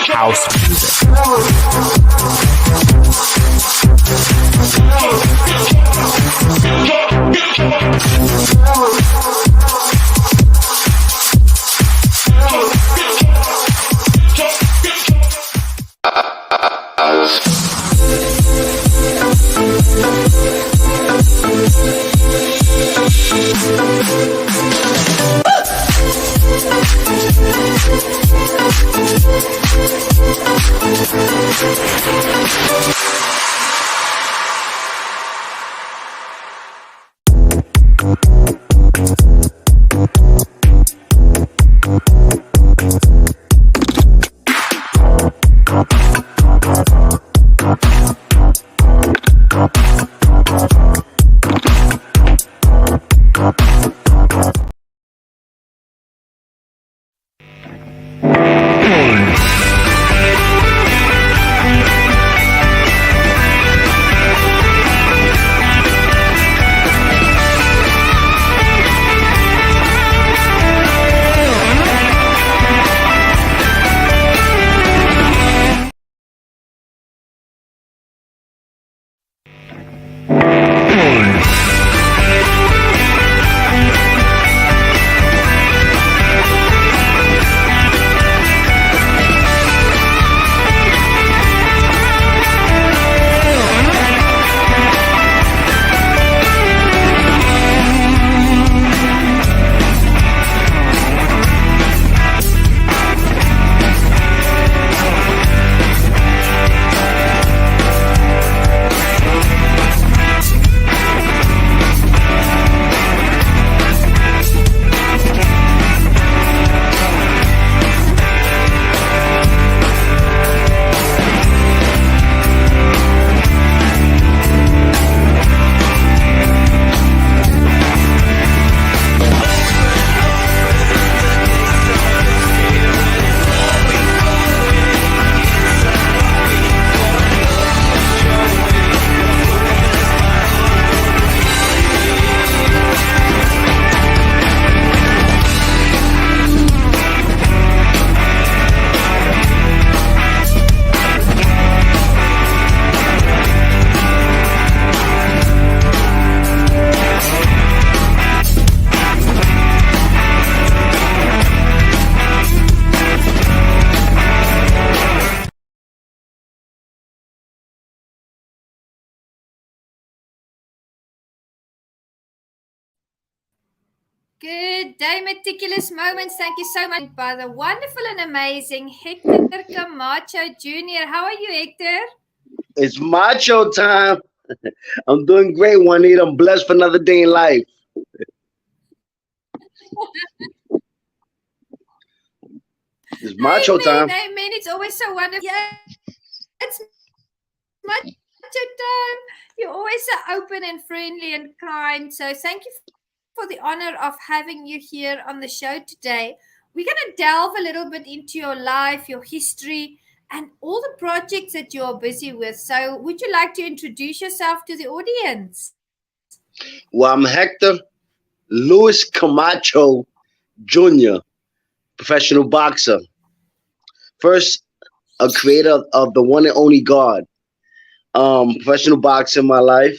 house music. Good day, Meticulous Moments. Thank you so much by the wonderful and amazing Hector Camacho Jr. How are you, Hector? It's Macho time. I'm doing great, Juanita. I'm blessed for another day in life. It's Macho time. Amen. It's always so wonderful. Yeah, it's Macho time. You're always so open and friendly and kind. So thank you for the honor of having you here on the show today. We're going to delve a little bit into your life, your history, and all the projects that you're busy with. So would you like to introduce yourself to the audience? Well, I'm Hector Luis Camacho Jr., professional boxer. First, a creator of the one and only God. Professional boxer in my life.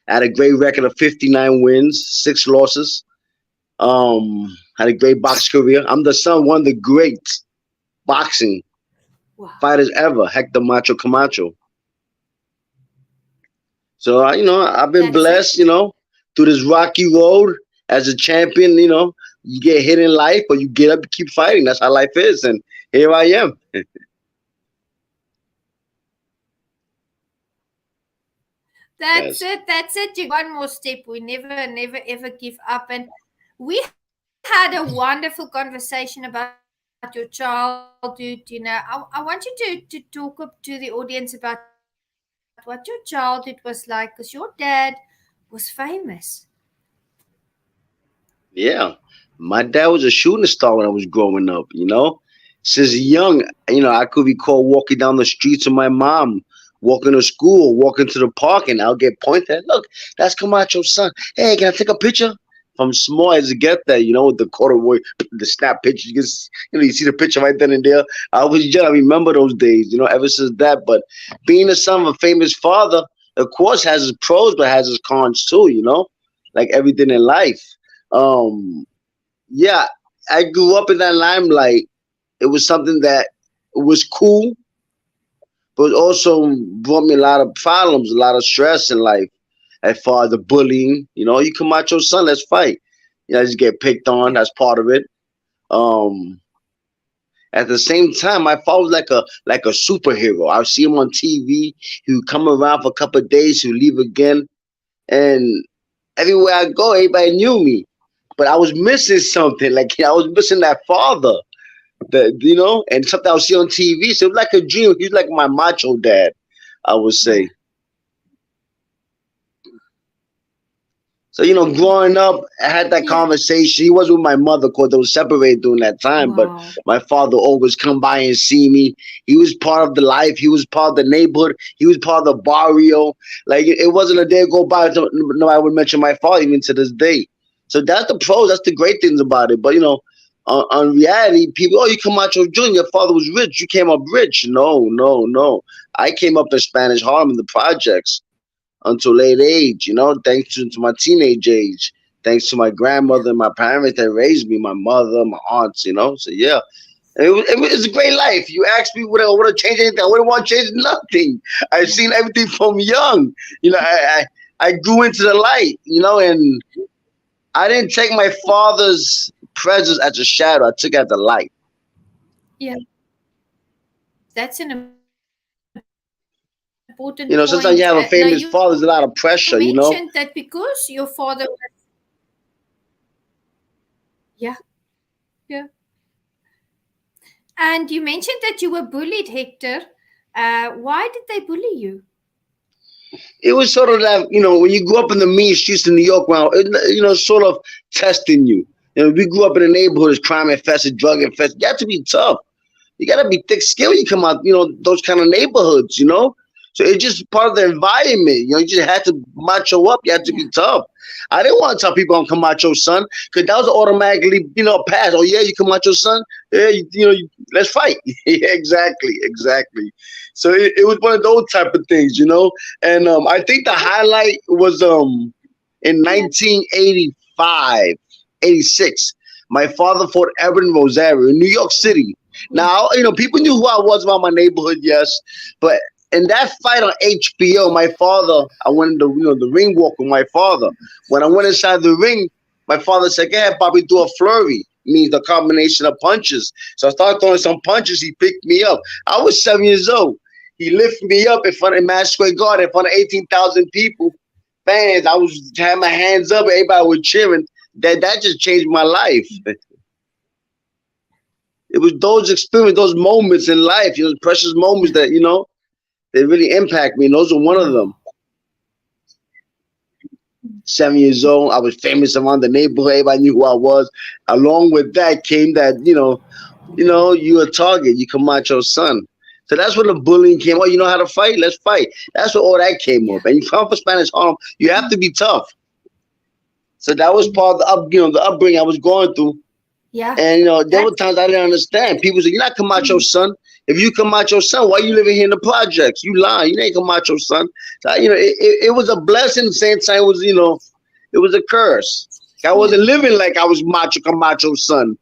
I had a great record of 59 wins, 6 losses. Had a great box career. I'm the son of one of the great boxing fighters ever, Hector Macho Camacho. So, I've been blessed, through this rocky road as a champion. You get hit in life, but you get up and keep fighting. That's how life is. And here I am. That's it. One more step. We never, ever give up. And we had a wonderful conversation about your childhood. I want you to talk up to the audience about what your childhood was like, because your dad was famous. Yeah. My dad was a shooting star when I was growing up, Since young, I could recall walking down the streets with my mom, walking to school, walking to the park, and I'll get pointed at. Look, that's Camacho's son. Hey, can I take a picture? from small as to get that, with the corduroy, the snap picture. You see the picture right then and there. I was young. I remember those days, ever since that. But being the son of a famous father, of course, has its pros, but has its cons too, like everything in life. Um, yeah, I grew up in that limelight. It was something that was cool, but also brought me a lot of problems, a lot of stress in life. As far as the bullying, you come out your son, let's fight. Just get picked on. Yeah. That's part of it. Um, at the same time, my father was like a superhero. I would see him on TV. He would come around for a couple of days. He would leave again, and everywhere I go, everybody knew me. But I was missing something. Like I was missing that father. And something I would see on TV. So it was like a dream. He was like my macho dad, I would Yeah. say. So, growing up, I had that Yeah. conversation. He was with my mother because they were separated during that time. But Wow. my father always come by and see me. He was part of the life. He was part of the neighborhood. He was part of the barrio. Like it wasn't a day go by. No, I would mention my father even to this day. So that's the pros. That's the great things about it. But on reality, people, oh, you Camacho Jr. Your father was rich. You came up rich. No, no, no. I came up in Spanish Harlem in the projects until late age, thanks to my teenage age, thanks to my Yeah. grandmother and my parents that raised me, my mother, my aunts, So yeah, it was a great life. You asked me would I want to change anything? I wouldn't want to change nothing. I've Yeah. seen everything from young. I grew into the light, and I didn't take my father's presence as a shadow. I took it as a light. Yeah. That's an important point. Now, you Sometimes you have a mentioned famous that father, there's a because lot of your pressure, father was, yeah, yeah. And you mentioned that you were bullied, Hector. Why did they bully you? It was sort of that, when you grew up in the mean streets of New York, well, sort of testing you. We grew up in a neighborhood that's crime infested, drug infested. You have to be tough. You gotta be thick skill when you come out, those kind of neighborhoods. So it's just part of the environment. You just had to macho up. You had to Yeah. be tough. I didn't want to tell people I'm Camacho son, because that was automatically, pass. Oh yeah, you Camacho son. Yeah, let's fight. Yeah, exactly, exactly. So it was one of those type of things. And I think the highlight was in Yeah. 1985, 86. My father fought Evan Rosario in New York City. Yeah. Now, people knew who I was about my neighborhood, yes, but in that fight on HBO, my father, I went in the ring walk with my father. When I went inside the ring, my father said, "Go ahead, Bobby, do a flurry." Means the combination of punches. So I started throwing some punches. He picked me up. I was 7 years old. He lifted me up in front of Madison Square Garden, in front of 18,000 people, fans. I was had my hands up. Everybody was cheering. That just changed my life. It was those experiences, those moments in life, precious moments Yeah. that they really impact me. And those are one of them. Wow. 7 years old, I was famous around the neighborhood. Everybody knew who I was. Along with that came that you a target. You Camacho son. So that's when the bullying came. Oh, you know how to fight? Let's fight. That's where all that came up. Yeah. And you come from Spanish Harlem, you have to be tough. So that was part of the upbringing I was going through. Yeah. And there were That's times I didn't understand. People said, "You're not Camacho mm, son. If you Camacho son, why you living here in the projects? You lying. You ain't Camacho son." So, it was a blessing. At the same time, it was a curse. I yeah. wasn't living like I was Macho Camacho son.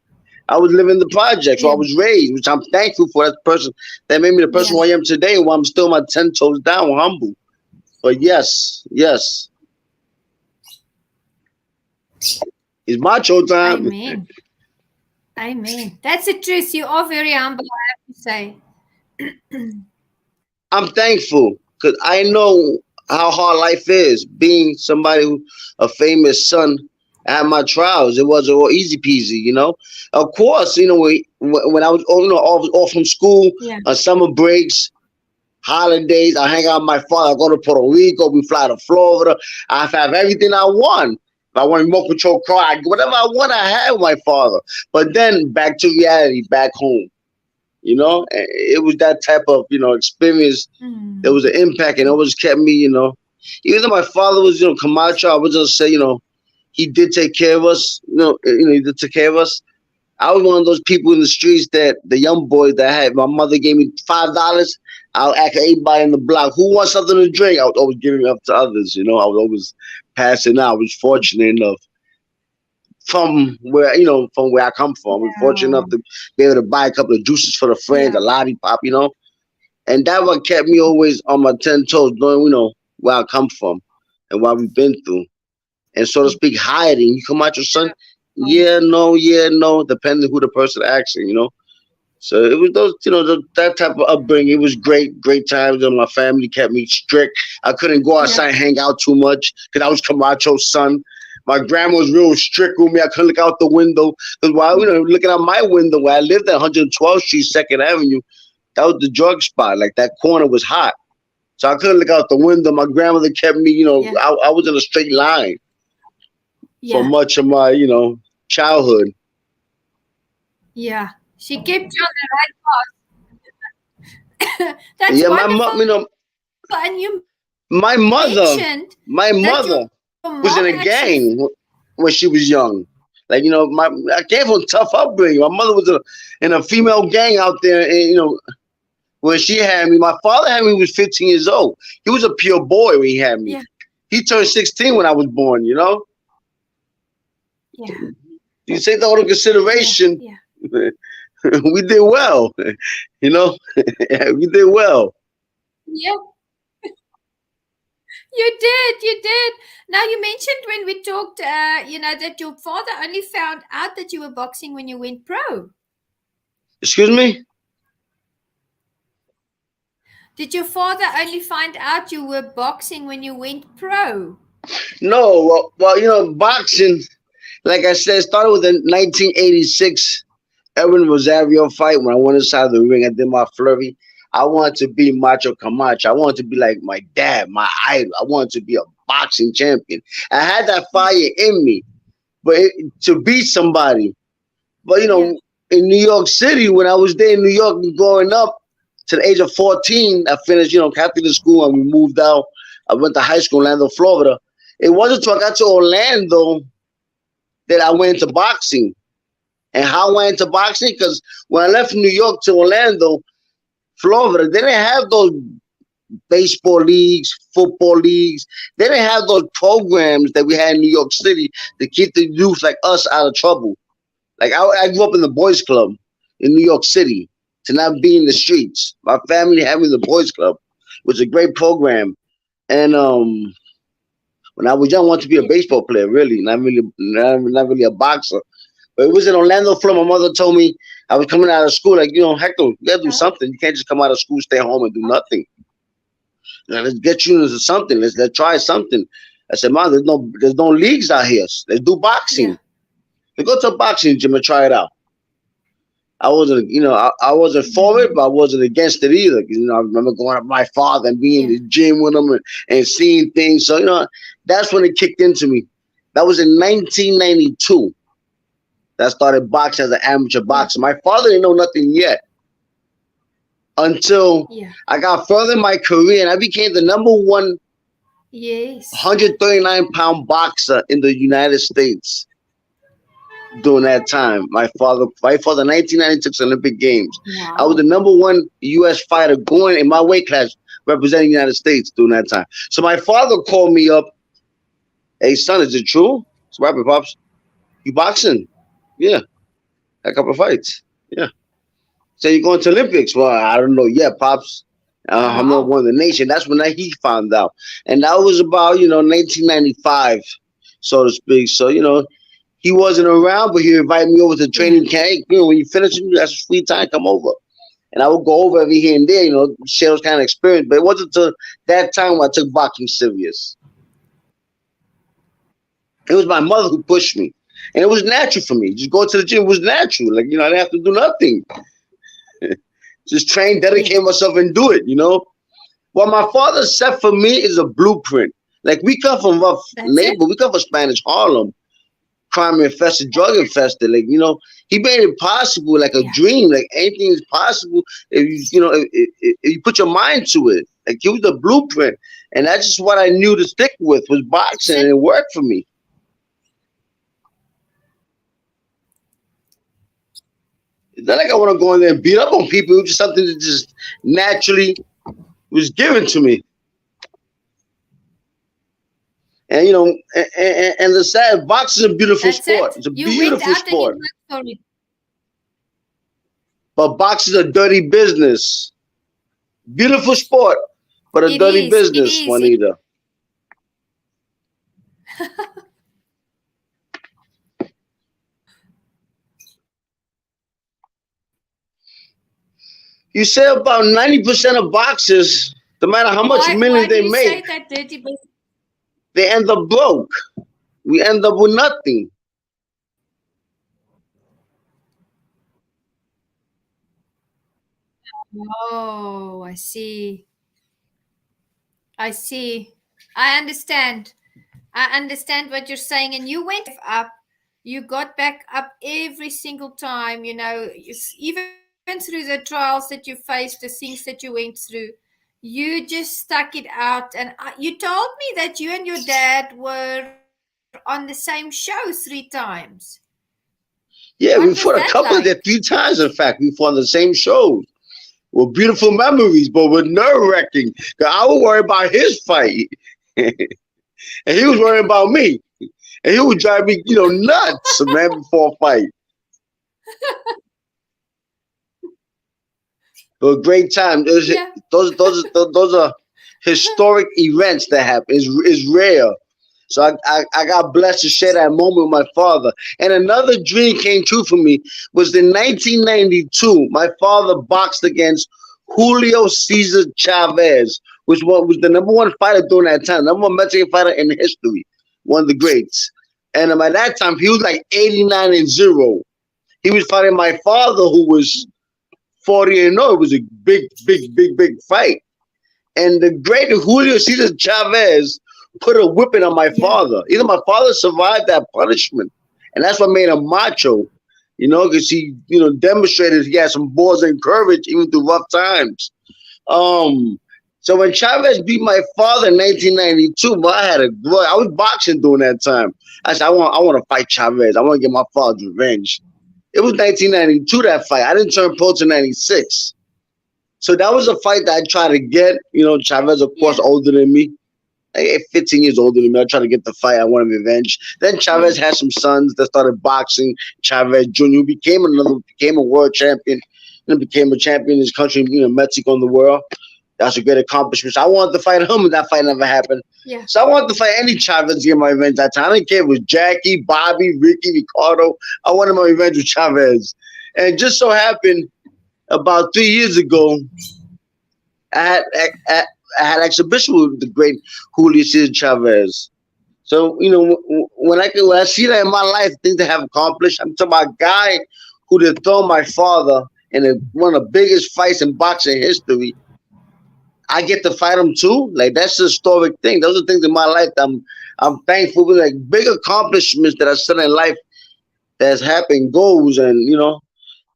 I was living the projects where I Yeah. was raised, which I'm thankful for. That person that made me the person Yeah. who I am today, where I'm still my 10 toes down, humble. But yes, yes, it's macho time. Amen. Amen. That's the truth. You are very humble, I have to say. I'm thankful because I know how hard life is. Being somebody a famous son, I had my trials. It wasn't all easy peasy. Of course, when I was off from school, Yeah. on summer breaks, holidays, I hang out with my father. I go to Puerto Rico. We fly to Florida. I have everything I want. If I want a remote control car, whatever I want, I have with my father. But then back to reality, back home. It was that type of experience. There was Mm. an impact, and it always kept me. Even though my father was Camacho, I was gonna say he did take care of us. He did take care of us. I was one of those people in the streets that the young boys that had. My mother gave me $5. I'll ask everybody in the block who wants something to drink. I was always giving up to others. I was always passing out. I was fortunate enough from where I come from. I was fortunate enough Yeah. to be able to buy a couple of juices for the friends, a Yeah. lollipop. And that what kept me always on my 10 toes, knowing where I come from and what we've been through, and so to speak, hiding. You come out your son, yeah, no, depending who the person asking. So it was that type of upbringing. It was great, great times. And my family kept me strict. I couldn't go outside and Yeah. hang out too much because I was Camacho's son. My grandma was real strict with me. I couldn't look out the window because while looking out my window where I lived at 112th Street, Second Avenue, that was the drug spot. Like that corner was hot, so I couldn't look out the window. My grandmother kept me. Yeah. I was in a straight line for Yeah. much of my childhood. Yeah. She kept you on the right path. And That's yeah, my wonderful. mom, And you my mother, mentioned my that your mother mom was in a actually. gang when she was young. Like I came from a tough upbringing. My mother was in a female gang out there, and when she had me, my father had me when he was 15 years old. He was a pure boy when he had me. Yeah. He turned 16 when I was born. Yeah. You take that into Yeah. consideration, Yeah. we did well. We did well. Yeah. You did. Now you mentioned when we talked, that your father only found out that you were boxing when you went pro. Excuse me? Did your father only find out you were boxing when you went pro? No. Well, boxing, like I said, started with the 1986 Edwin Rosario fight. When I went inside the ring, I did my flurry. I wanted to be Macho Camacho. I wanted to be like my dad, my idol. I wanted to be a boxing champion. I had that fire in me, but to beat somebody. But Yeah. in New York City, when I was there in New York growing up to the age of 14, I finished, Catholic school and we moved out. I went to high school in Orlando, Florida. It wasn't until I got to Orlando that I went into boxing. And how I went into boxing? Because when I left New York to Orlando, Florida, they didn't have those baseball leagues, football leagues. They didn't have those programs that we had in New York City to keep the youth like us out of trouble. Like I grew up in the boys club in New York City to not be in the streets. My family had me in the boys club, which was a great program. And when I was young, I wanted to be a Yeah. baseball player, really, not really a boxer. But it was in Orlando, Florida. My mother told me I was coming out of school, like, Hector, you gotta do something. You can't just come out of school, stay home, and do nothing. Let's get you into something. Let's try something. I said, Mom, there's no leagues out here. Let's do boxing. Yeah. Let's go to a boxing gym and try it out. I wasn't for it, but I wasn't against it either. I remember going up with my father and being in Yeah. the gym with him and seeing things. So, that's when it kicked into me. That was in 1992. That I started boxing as an amateur Yeah. boxer. My father didn't know nothing yet until Yeah. I got further in my career and I became the number one Yes. 139-pound boxer in the United States during that time. My father fight for the 1996 Olympic Games. I was the Wow. number one U.S. fighter going in my weight class representing the United States during that time. So my father called me up. Hey, son, is it true? It's Rapper Pops. You boxing? Yeah. A couple of fights. Yeah. So you going to Olympics? Well, I don't know yet, Pops. I'm not Wow. one of the nation. That's when he found out. And that was about, 1995, so to speak. So, he wasn't around, but he invited me over to training Yeah. camp. Hey, when you finish, that's free time, come over. And I would go over every here and there, share those kind of experience. But it wasn't until that time when I took boxing serious. It was my mother who pushed me. And it was natural for me. Just go to the gym was natural. Like, I didn't have to do nothing. Just train, Yeah. dedicate myself and do it. What my father set for me is a blueprint. Like, we come from rough That's it. neighborhood. We come from Spanish Harlem. Crime infested, drug infested. Like, he made it possible, like a Yeah. dream. Like anything is possible if if you put your mind to it. Like it was the blueprint, and that's just what I knew to stick with was That's boxing, and it. it worked for me. It's not like I want to go in there and beat up on people. It was just something that just naturally was given to me. And and the sad boxing is a beautiful That's sport. it. It's a You went beautiful out and you sport. worked for it. But boxing is a dirty business. Beautiful sport, but a It dirty is. It business, is. Juanita. You say about 90% of boxers, no matter how much Why millions do they you say make, that dirty business? they end up broke. We end up with nothing. Oh, I see. I see. I understand. I understand what you're saying. And you went up. You got back up every single time. Even through the trials that you faced, the things that you went through, you just stuck it out. And you told me that you and your dad were on the same show 3 times. What Yeah, was we that fought a couple of like? there 3 times. In fact, we fought on the same shows. With beautiful memories, but with nerve wracking. Cause I was worried about his fight, and he was worried about me, and he would drive me, nuts, man, before a fight. But a great time. Yeah. Those are historic events that happen. It's rare. So I got blessed to share that moment with my father. And another dream came true for me was in 1992. My father boxed against Julio Cesar Chavez, which was the number one fighter during that time, number one Mexican fighter in history, one of the greats. And by that time, he was like 89-0. He was fighting my father, who was 40-0. It was a big, big, big, big fight. And the great Julio Cesar Chavez put a whipping on my Yeah. father. Either my father survived that punishment, and that's what made him macho. Because he, demonstrated he had some balls and courage even through rough times. Um, so when Chavez beat my father in 1992, boy, I was boxing during that time. I said, I want to fight Chavez. I want to get my father's revenge. It was 1992 that fight. I didn't turn pro till 96. So that was a fight that I tried to get. Chavez, of course, Yeah. older than me. 15 years older than me. I tried to get the fight. I wanted revenge. Then Chavez Yeah. had some sons that started boxing. Chavez Jr., who became a world champion, and became a champion in his country, Mexico and the world. That's a great accomplishment. So I wanted to fight him, and that fight never happened. Yeah. So I wanted to fight any Chavez to get my revenge that time. I didn't care if it was Jackie, Bobby, Ricky, Ricardo. I wanted my revenge with Chavez. And it just so happened about 3 years ago, I had I, I had exhibition with the great Julio Cesar Chavez. So when I see that in my life, things that have accomplished, I'm talking about a guy who did throw my father in one of the biggest fights in boxing history. I get to fight him too. Like that's a historic thing. Those are things in my life that I'm thankful for. Like big accomplishments that I said in life that's happened, goals, and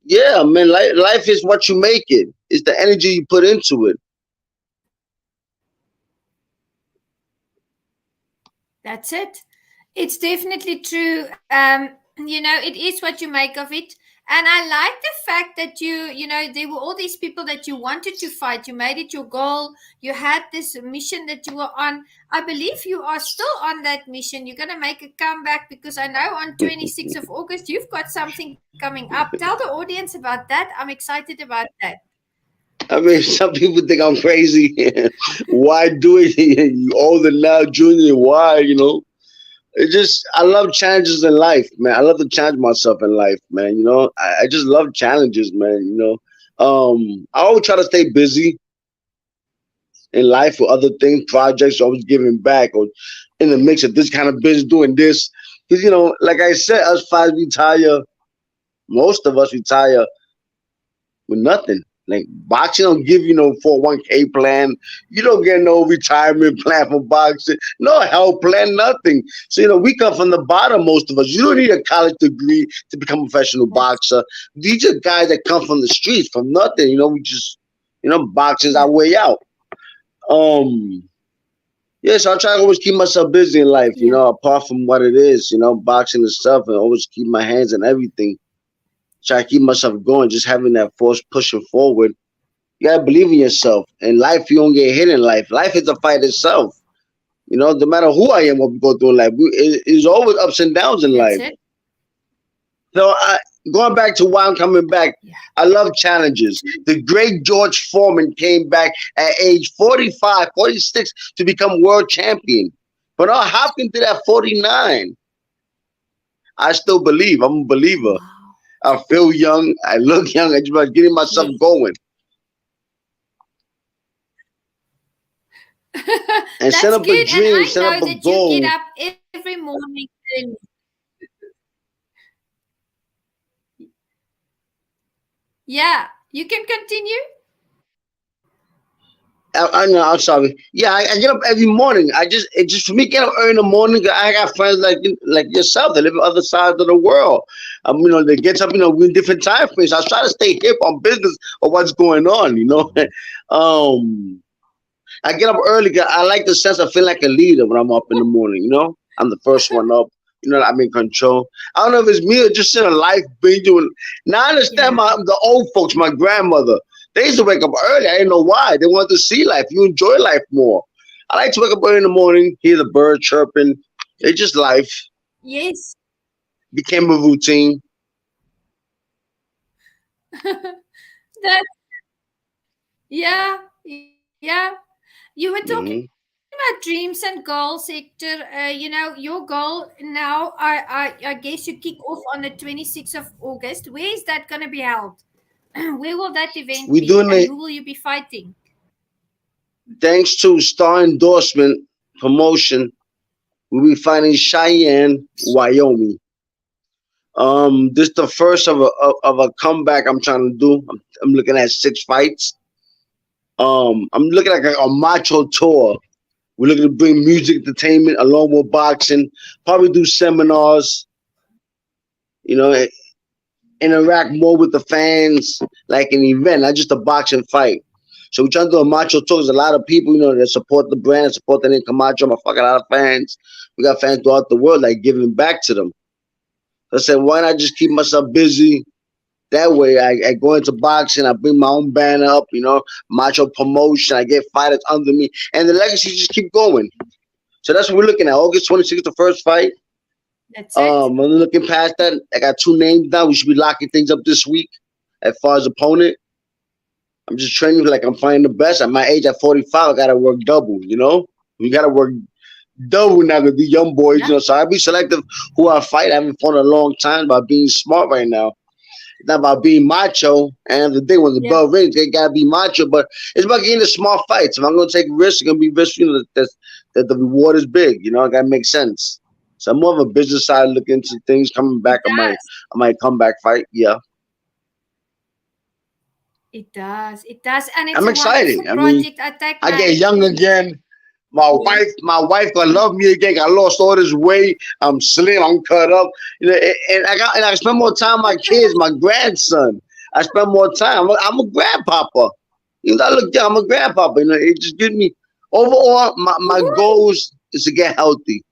yeah, man. Life is what you make it. It's the energy you put into it. That's it. It's definitely true. It is what you make of it. And I like the fact that there were all these people that you wanted to fight. You made it your goal. You had this mission that you were on. I believe you are still on that mission. You're going to make a comeback because I know on 26th of August you've got something coming up. Tell the audience about that. I'm excited about that. I mean, some people think I'm crazy. Why do it? You older now, Junior. Why? It just I love challenges in life, man. I love to challenge myself in life, man. I just love challenges, man. I always try to stay busy in life with other things, projects, always giving back or in the mix of this kind of business, doing this. Because like I said, us five retire. Most of us retire with nothing. Like boxing don't give you no 401k plan. You don't get no retirement plan for boxing, no health plan, nothing. So we come from the bottom. Most of us. You don't need a college degree to become a professional boxer. These are guys that come from the streets, from nothing. We just boxing's our Yeah. way out. Yeah, so I try to always keep myself busy in life. Yeah. Apart from what it is, boxing and stuff, and always keep my hands in everything. try to keep myself going, just having that force pushing forward. You gotta believe in yourself. In life, you don't get hit in life. Life is a fight itself. You know, no matter who I am, what we go through in life, it's always ups and downs in That's life. it. So, going back to why I'm coming back, Yeah. I love challenges. The great George Foreman came back at age 45, 46 to become world champion. But Hopkins did at 49. I still believe. I'm a believer. Wow. I feel young. I look young. I just about getting myself Yes. going and set That's up a good. And dream, I set up know a that you get goal. up every morning early. Yeah. You can continue. I know. I'm sorry. Yeah, I get up every morning. It just for me get up early in the morning. I got friends like yourself that live on other sides of the world. They get up. We in different time frames. I try to stay hip on business or what's going on. um, I get up early. 'Cause I like the sense of feeling like a leader when I'm up in the morning. I'm the first one up. I'm in control. I don't know if it's me or just in a life being doing. Now I understand Yeah. the old folks, my grandmother. They used to wake up early. I didn't know why. They wanted to see life. You enjoy life more. I like to wake up early in the morning, hear the bird chirping. It's just life. Yes. Became a routine. That yeah. Yeah. You were talking Hmm. about dreams and goals, Hector. Your goal now, I guess you kick off on the 26th of August. Where is that going to be held? Where will that event We be? doing And it who will you be fighting? thanks to star endorsement promotion. We'll be fighting Cheyenne, Wyoming. This is the first of a comeback I'm trying to do. I'm looking at 6 fights. I'm looking at a Macho tour. We're looking to bring music entertainment along with boxing. Probably do seminars. You know, interact more with the fans, like an event, not just a boxing fight. So we're trying to do a Macho tour. There's a lot of people, that support the brand, support the name Camacho. I'm a fucking lot of fans. We got fans throughout the world, like giving back to them. So I said, why not just keep myself busy? That way, I go into boxing, I bring my own banner up, Macho promotion, I get fighters under me, and the legacy just keep going. So that's what we're looking at. August 26th, the first fight. That's it. I'm looking past that. I got 2 names down. We should be locking things up this week. As far as opponent, I'm just training like I'm fighting the best. At my age, at 45, I gotta work double. We gotta work double now with the young boys. Yeah. So I be selective who I fight. I haven't fought in a long time by being smart right now. It's not about being macho. And the thing when the Yeah. bell rings, they gotta be macho. But it's about getting the small fights. If I'm gonna take risks, it's gonna be risks. That the reward is big. It gotta make sense. So I'm more of a business side looking into things coming It back. does. I might come back fight. Yeah, It does. It does. And it's I'm a wonderful excited. I mean, project. I take I my get young again. yes. My wife gonna love me again. I lost all this weight. I'm slim. I'm cut up. And I spend more time with my kids, my grandson. I spend more time. I'm a grandpapa. I look young. I'm a grandpapa. It just gives me overall. My Woohoo. goals is to get healthy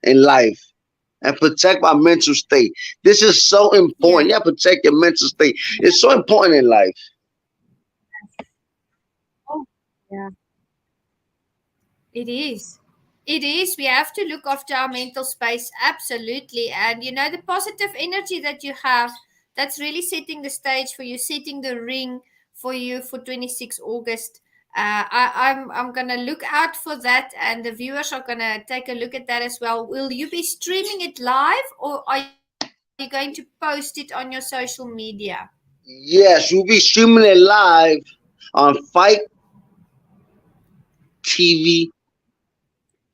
in life and protect my mental state. This is so important. Yeah. You have to protect your mental state. It's so important in life. Oh, yeah. It is. It is. We have to look after our mental space, absolutely. And the positive energy that you have, that's really setting the stage for you, setting the ring for you for 26 August. I'm gonna look out for that, and the viewers are gonna take a look at that as well. Will you be streaming it live, or are you going to post it on your social media? Yes, we'll be streaming it live on Fight TV,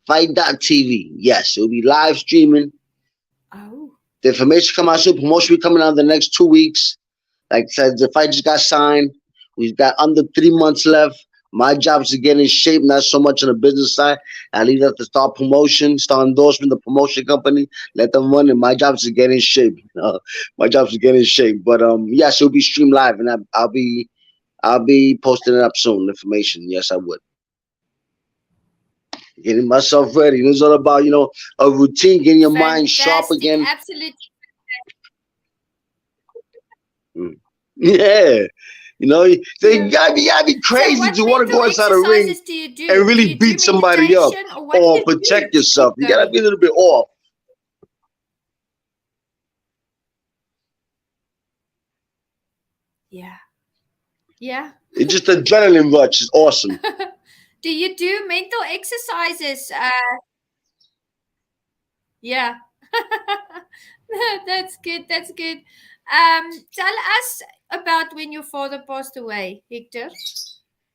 Fight.tv. Yes, it'll be live streaming. Oh, The information come out soon. Promotion will be coming out in the next 2 weeks. Like I said, the fight just got signed. We've got under 3 months left. My job is to get in shape, not so much on the business side. I leave that to start promotion, start endorsement, the promotion company, let them run it. My job is to get in shape. My job is to get in shape. But yes, it'll be streamed live, and I'll be posting it up soon. Information, yes, I would. Getting myself ready. It's all about a routine, getting your mind sharp fantastic. again. Absolutely. Mm. Yeah. So Yeah. you gotta be So crazy what to want to mental go inside a ring exercises do you and do? Do really you do beat somebody up meditation or what do or you do protect to yourself. keep You gotta going? be a little bit off. Yeah. Yeah. It's just adrenaline rush. It's awesome. Do you do mental exercises? Yeah. That's good. That's good. Tell us about when your father passed away, Hector.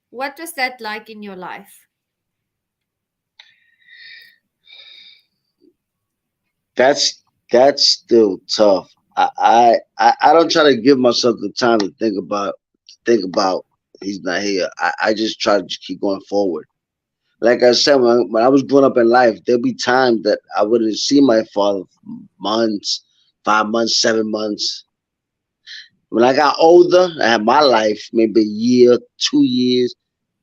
What was that like in your life? That's that's still tough. I don't try to give myself the time to think about he's not here. I just try to just keep going forward. Like I said, when I was growing up in life, there'll be times that I wouldn't see my father for months, 5 months, 7 months. When I got older, I had my life, maybe a year, 2 years.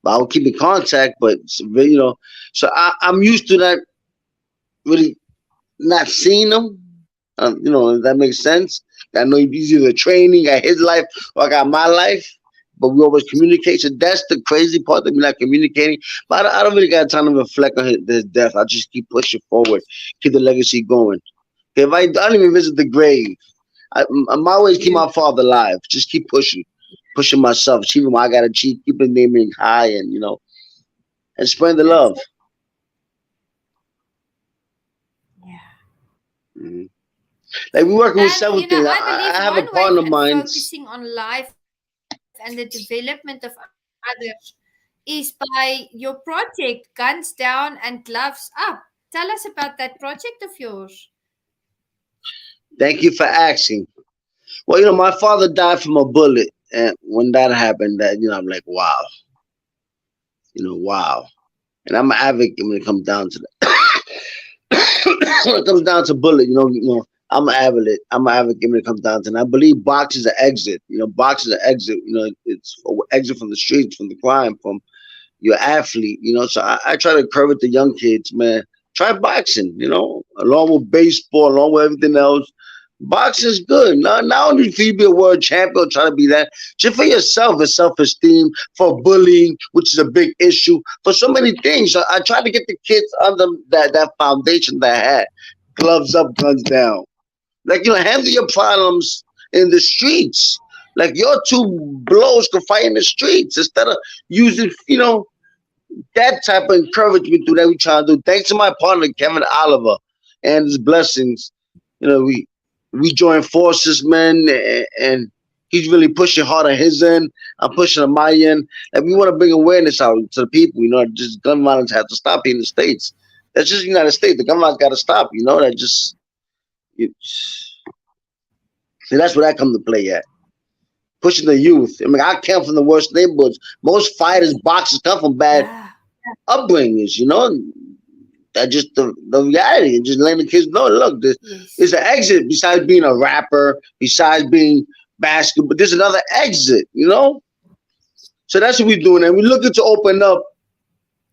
But I would keep in contact, but so I'm used to that really not seeing them. If that makes sense. I know he's either training, got his life, or I got my life. But we always communicate. So that's the crazy part that we're not communicating. But I don't really got time to reflect on his death. I just keep pushing forward, keep the legacy going. If I don't even visit the grave, my way is keep my father alive. Just keep pushing myself, achieving what I gotta achieve, keep the name high, and and spread the That's love. it. Yeah. Mhm. Like we're working with And several things. I believe I have a one way partner of in mine. focusing on life and the development of others is by your project, Guns Down and Gloves Up. Tell us about that project of yours. Thank you for asking. Well, my father died from a bullet, and when that happened, I'm like, wow, wow. And I'm an advocate when it comes down to that. When it comes down to bullet, I'm an advocate. I'm an advocate when it comes down to, and I believe box is an exit. Box is an exit. It's an exit from the streets, from the crime, from your athlete. So I try to encourage the young kids, man. Try boxing. Along with baseball, along with everything else. Boxing's good. Not only for you to be a world champion, try to be that, just for yourself and self-esteem, for bullying, which is a big issue, for so many things. So I try to get the kids under that foundation that I had. Gloves up, guns down. Like, handle your problems in the streets. Like your two blows can fight in the streets instead of using, that type of encouragement through that we try to do. Thanks to my partner Kevin Oliver and his blessings, we join forces, man, and he's really pushing hard on his end. I'm pushing on my end, and we want to bring awareness out to the people. Just gun violence has to stop here in the states. That's just the United States. The gun violence got to stop. That just see that's where that come to play at. Pushing the youth. I mean, I come from the worst neighborhoods. Most fighters, boxers come from bad Yeah. upbringings. That just the reality, and just letting the kids know, look, this Yes. is an exit besides being a rapper, besides being basketball. There's another exit. So that's what we're doing, and we're looking to open up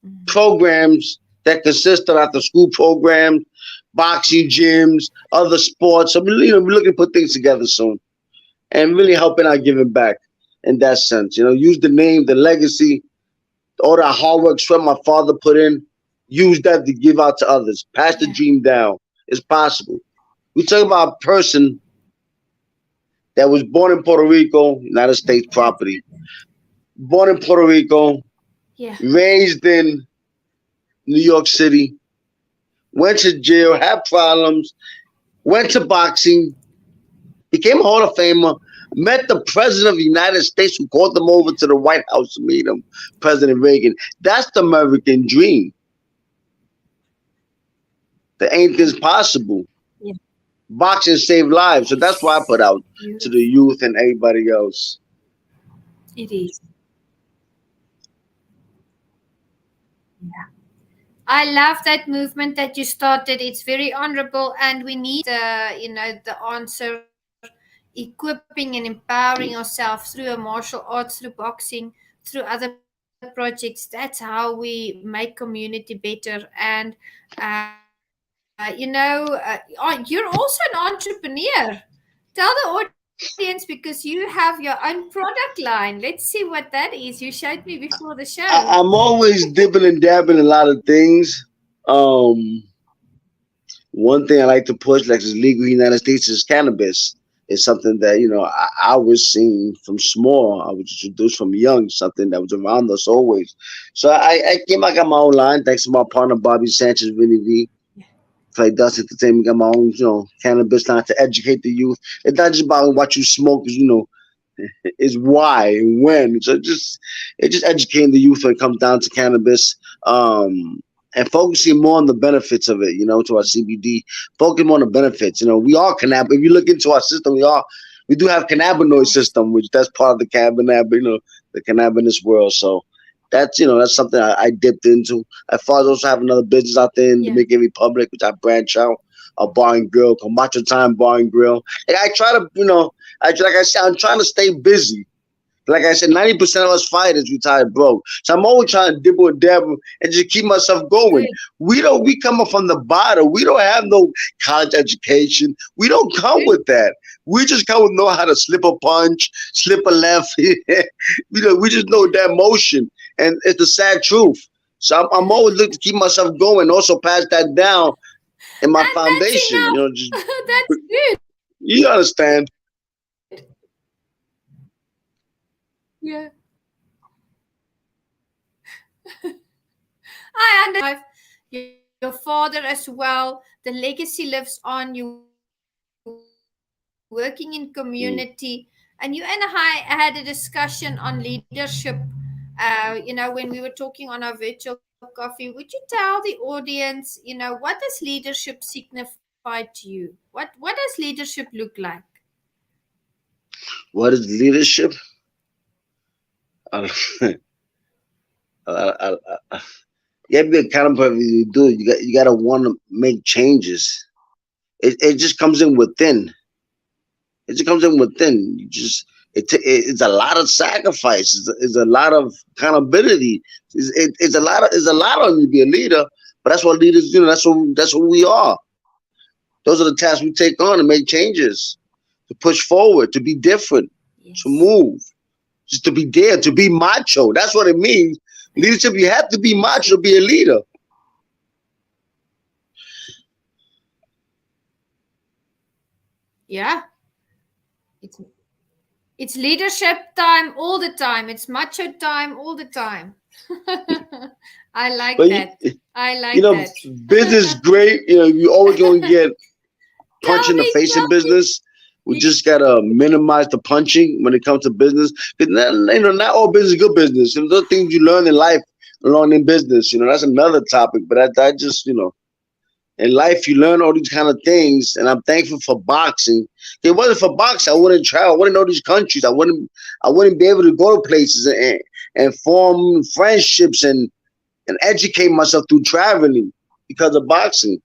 Mhm. programs that consist of after school programs, boxing gyms, other sports. So we're looking to put things together soon, and really helping out, giving back in that sense. Use the name, the legacy, all that hard work, sweat my father put in, use that to give out to others. Pass the Yeah. dream down. It's possible. We talk about a person that was born in Puerto Rico, United States property. Born in Puerto Rico, Yeah. raised in New York City, went to jail, had problems, went to boxing, became a Hall of Famer, met the President of the United States who called them over to the White House to meet him, President Reagan. That's the American dream. That anything's possible. Yeah. Boxing saved lives. So that's why I put Yes. out to the Beautiful. youth and everybody else. It is. Yeah. I love that movement that you started. It's very honorable, and we need the answer, equipping and empowering ourselves through a martial arts, through boxing, through other projects. That's how we make community better. And you're also an entrepreneur. Tell the audience about that. audience because you have your own product line. Let's see what that is. You showed me before the show. I'm always dipping and dabbing in a lot of things. Um, One thing I like to push, like is legal in the United States, is cannabis. It's something that I was seeing from small. I was introduced from young, something that was around us always. So I got my own line thanks to my partner Bobby Sanchez, Vinny V. Like Dust Entertainment, got my own cannabis line to educate the youth. It's not just about what you smoke, 'cause, is why and when. So just educating the youth when it comes down to cannabis. And focusing more on the benefits of it, to our CBD, focus more on the benefits. We are cannabis. If you look into our system, we do have cannabinoid system, which that's part of the cannabis, the cannabis world. So that's something I dipped into. As far as also have another business out there in Yeah. Dominican Republic, which I branch out, a bar and grill, Camacho Time Bar and Grill. And I try to, like I said, I'm trying to stay busy. Like I said, 90% of us fighters retired broke. So I'm always trying to dibble and dabble and just keep myself going. Good. We come up from the bottom. We don't have no college education. We don't come Good. with that. We just come with know how to slip a punch, slip a left. We just know that motion. And it's the sad truth. So I'm always looking to keep myself going, also pass that down in my And that's foundation. enough. Just That's good. you understand. Yeah. I understand. Your father as well. The legacy lives on. You working in community, and you and I had a discussion on leadership. When we were talking on our virtual coffee, would you tell the audience, what does leadership signify to you? What does leadership look like? What is leadership? Uh, I, you have to be accountable for everything you do. You got to want to make changes. It just comes in within. It just comes in within. It's a lot of sacrifice. It's a lot of accountability. It's a lot on you to be a leader. But that's what leaders do. That's what we are. Those are the tasks we take on to make changes, to push forward, to be different, to Yes. move, just to be there, to be macho. That's what it means. Leadership, you have to be macho to be a leader. Yeah. It's it's leadership time all the time. It's macho time all the time. I like But that. I you like know, that. business is great. You always going to get punch Tell in the me, face in tell me. business. We just gotta minimize the punching when it comes to business. Because not all business is good business. There's things you learn in life along in business. That's another topic. But I just in life you learn all these kind of things, and I'm thankful for boxing. If it wasn't for boxing, I wouldn't travel. I wouldn't know these countries. I wouldn't be able to go to places and form friendships and educate myself through traveling because of boxing.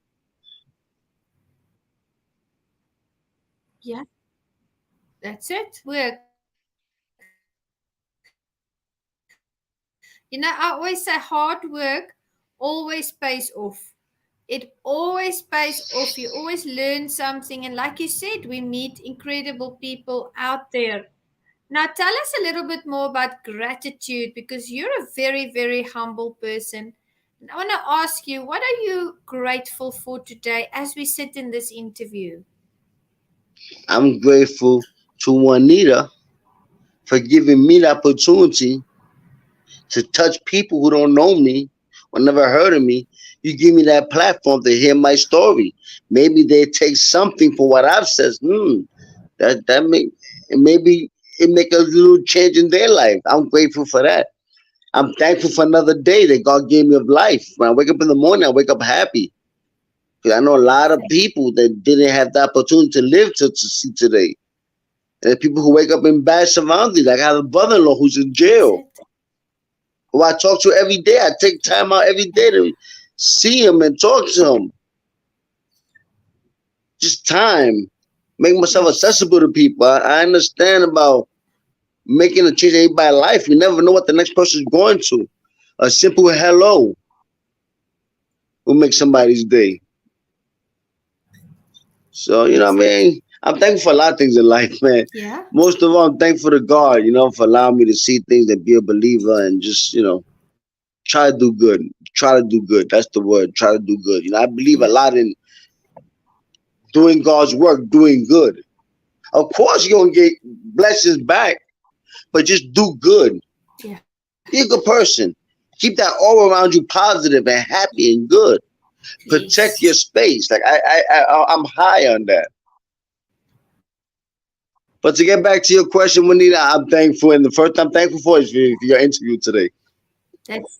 Yeah, that's it. Hard work. I always say hard work always pays off. It always pays off. You always learn something. And like you said, we meet incredible people out there. Now, tell us a little bit more about gratitude because you're a very, very humble person. And I want to ask you, what are you grateful for today as we sit in this interview? I'm grateful to Juanita for giving me the opportunity to touch people who don't know me or never heard of me. You give me that platform to hear my story. Maybe they take something from what I've said. That maybe it make a little change in their life. I'm grateful for that. I'm thankful for another day that God gave me of life. When I wake up in the morning, I wake up happy. Because I know a lot of people that didn't have the opportunity to live to see today. And people who wake up in bad surroundings. Like I have a brother-in-law who's in That's jail, it. who I talk to every day. I take time out every day to see him and talk to him. Just time. Make myself Yes. accessible to people. I understand about making a change in anybody's life. You never know what the next person is going to. A simple hello will make somebody's day. So, what I That's it. mean? I'm thankful for a lot of things in life, man. Yeah. Most of all, I'm thankful to God, for allowing me to see things and be a believer and just, try to do good. Try to do good. That's the word. Try to do good. I believe a Yeah. lot in doing God's work, doing good. Of course, you're gonna get blessings back, but just do good. Yeah. Be a good person. Keep that aura around you positive and happy and good. Protect Yes. your space. Like I'm high on that. But to get back to your question, Juanita, I'm thankful, and the first I'm thankful for is for your interview today. That's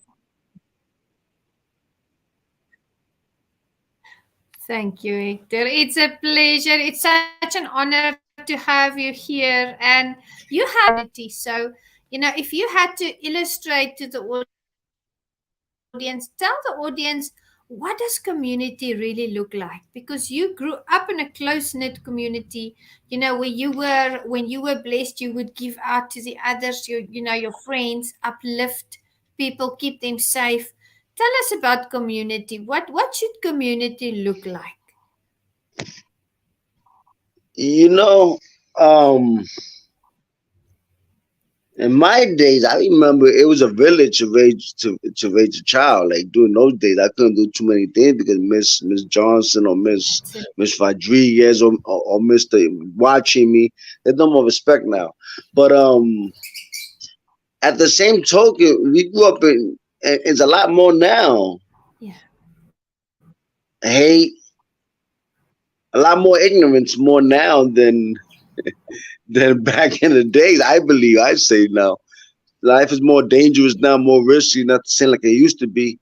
Thank you, Hector. It's a pleasure. It's such an honor to have you here. And you have community. So, if you had to illustrate to the audience, tell the audience, what does community really look like? Because you grew up in a close-knit community, where when you were blessed, you would give out to the others, your friends, uplift people, keep them safe. Tell us about community. What should community look like? You know, um, in my days, I remember it was a village to raise a child. Like during those days, I couldn't do too many things because Miss Johnson or That's it. Miss Rodriguez or Mister watching me. There's no more respect now. But at the same token, we grew up in. And it's a lot more now. Yeah. Hate, a lot more ignorance more now than back in the days. I believe. I say now. Life is more dangerous now, more risky, not the same like it used to be.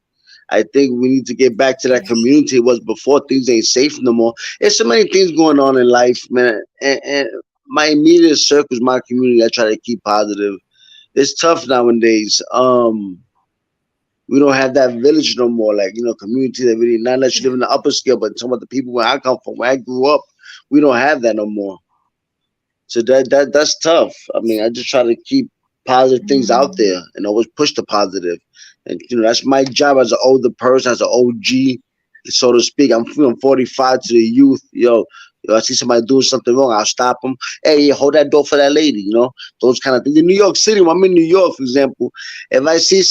I think we need to get back to that Yeah. community it was before. Things ain't safe no more. There's so many things going on in life, man. And my immediate circles, my community, I try to keep positive. It's tough nowadays. We don't have that village no more. Like community that really not unless you live Yeah. in the upper scale, but some of the people where I come from, where I grew up, we don't have that no more. So that's tough. I mean, I just try to keep positive things out Mm. there and always push the positive. And that's my job as an older person, as an OG, so to speak. I'm feeling 45 to the youth. Yo, I see somebody doing something wrong, I'll stop them. Hey, hold that door for that lady. Those kind of things. In New York City, when I'm in New York, for example, if I see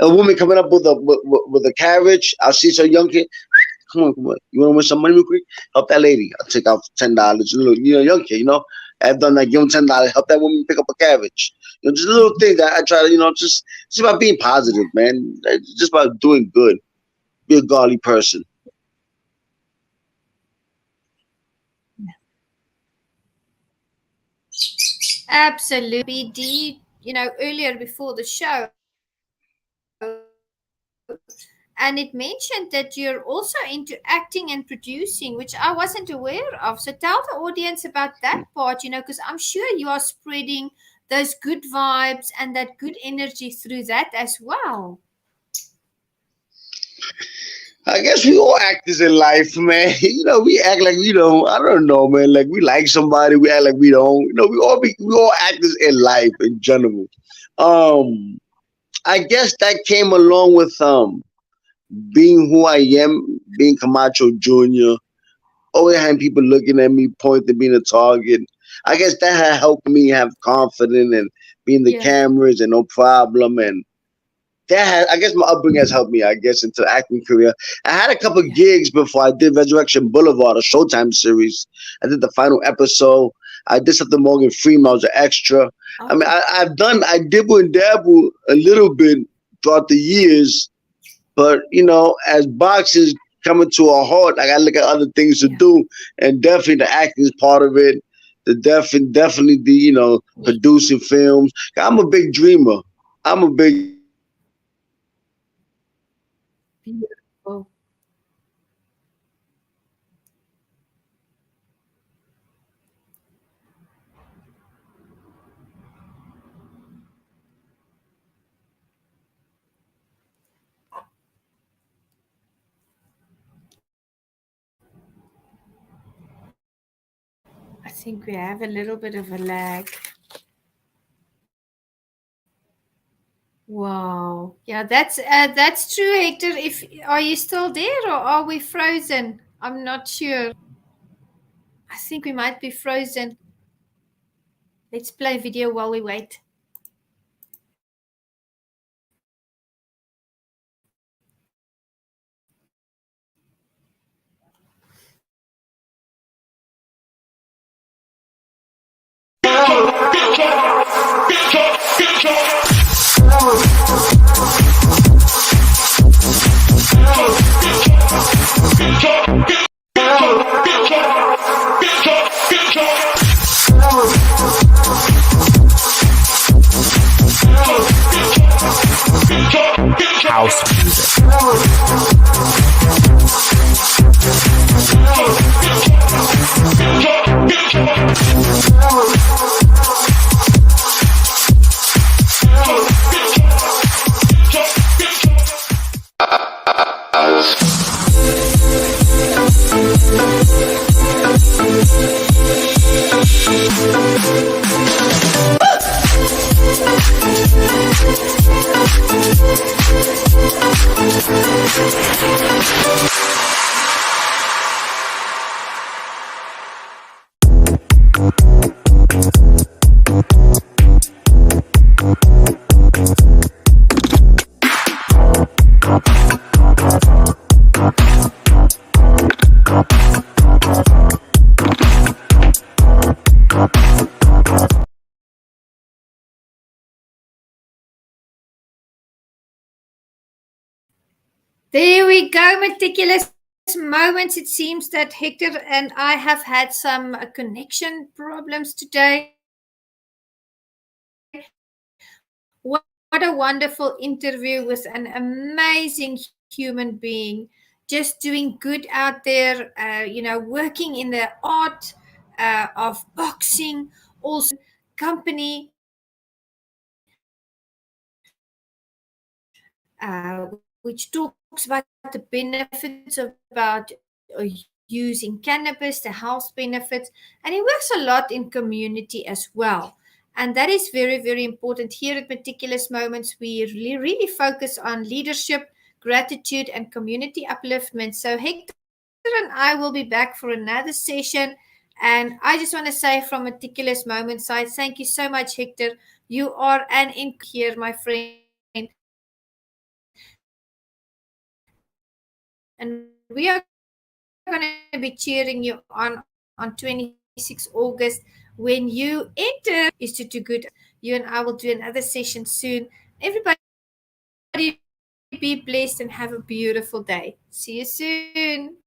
a woman coming up with a carriage, I'll see some young kid. Come on, come on. You want to win some money real quick? Help that lady. I'll take out $10. Little, young kid. I've done that. Give him $10. Help that woman pick up a cabbage. Just little things that I try to, just about being positive, man. It's just about doing good. Be a godly person. Absolutely. BD, earlier before the show, and it mentioned that you're also into acting and producing, which I wasn't aware of. So tell the audience about that part, because I'm sure you are spreading those good vibes and that good energy through that as well. I guess we all actors in life, man. We act like we don't. I don't know, man. Like we like somebody, we act like we don't. We all actors in life in general. Um, I guess that came along with being who I am, being Camacho Jr., always having people looking at me, pointing, being a target. I guess that had helped me have confidence and being the Yeah. cameras and no problem. And I guess my upbringing has helped me, I guess, into the acting career. I had a couple of Yeah. gigs before I did Resurrection Boulevard, a Showtime series. I did the final episode. I did something Morgan Freeman. I was an extra. I mean, Oh. I dibble and dabble a little bit throughout the years, but as boxing coming to a halt, I gotta look at other things to Yeah. do, and definitely the acting is part of it. Definitely the producing films. I'm a big dreamer. I'm a big dreamer. Beautiful. I think we have a little bit of a lag. Wow. Yeah, that's true, Hector. If Are you still there or are we frozen? I'm not sure. I think we might be frozen. Let's play video while we wait. House music. There we go, meticulous moments. It seems that Hector and I have had some connection problems today. What a wonderful interview with an amazing human being, just doing good out there, working in the art of boxing, also company, which talks about the benefits about using cannabis, the health benefits, and he works a lot in community as well. And that is very, very important. Here at Meticulous Moments, we really focus on leadership, gratitude, and community upliftment. So Hector and I will be back for another session. And I just want to say from Meticulous Moments side, thank you so much, Hector. You are an here, my friend. And we are going to be cheering you on 26 August when you enter is to do good. You and I will do another session soon. Everybody be blessed and have a beautiful day. See you soon.